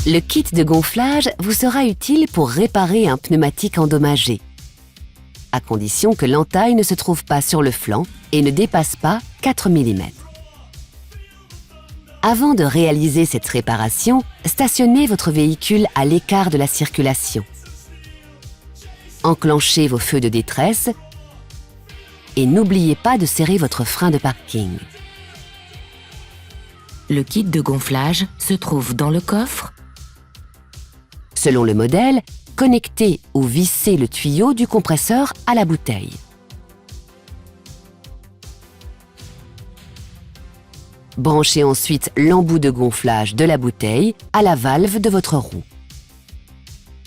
Le kit de gonflage vous sera utile pour réparer un pneumatique endommagé, à condition que l'entaille ne se trouve pas sur le flanc et ne dépasse pas 4 mm. Avant de réaliser cette réparation, stationnez votre véhicule à l'écart de la circulation. Enclenchez vos feux de détresse et n'oubliez pas de serrer votre frein de parking. Le kit de gonflage se trouve dans le coffre. Selon le modèle, connectez ou vissez le tuyau du compresseur à la bouteille. Branchez ensuite l'embout de gonflage de la bouteille à la valve de votre roue.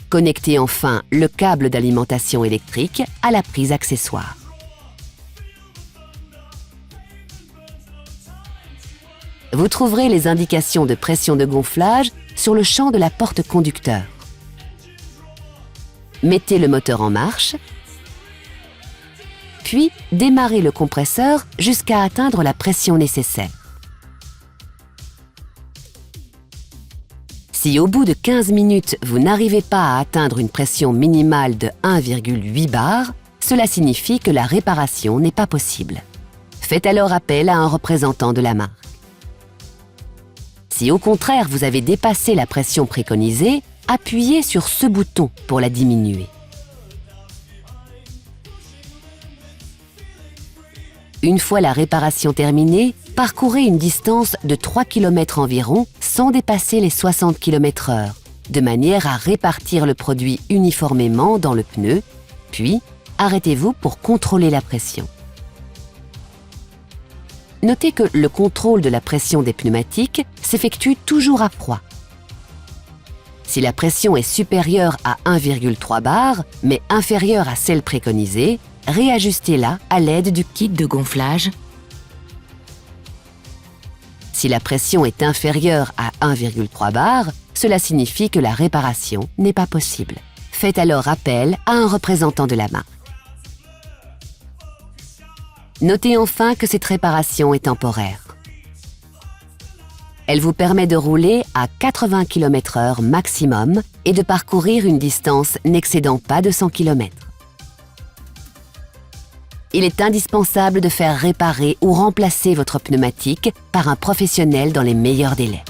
Connectez enfin le câble d'alimentation électrique à la prise accessoire. Vous trouverez les indications de pression de gonflage sur le champ de la porte conducteur. Mettez le moteur en marche, puis démarrez le compresseur jusqu'à atteindre la pression nécessaire. Si au bout de 15 minutes, vous n'arrivez pas à atteindre une pression minimale de 1,8 bar, cela signifie que la réparation n'est pas possible. Faites alors appel à un représentant de la marque. Si au contraire vous avez dépassé la pression préconisée, appuyez sur ce bouton pour la diminuer. Une fois la réparation terminée, parcourez une distance de 3 km environ sans dépasser les 60 km/h, de manière à répartir le produit uniformément dans le pneu, puis arrêtez-vous pour contrôler la pression. Notez que le contrôle de la pression des pneumatiques s'effectue toujours à froid. Si la pression est supérieure à 1,3 bar, mais inférieure à celle préconisée, réajustez-la à l'aide du kit de gonflage. Si la pression est inférieure à 1,3 bar, cela signifie que la réparation n'est pas possible. Faites alors appel à un représentant de la marque. Notez enfin que cette réparation est temporaire. Elle vous permet de rouler à 80 km/h maximum et de parcourir une distance n'excédant pas de 100 km. Il est indispensable de faire réparer ou remplacer votre pneumatique par un professionnel dans les meilleurs délais.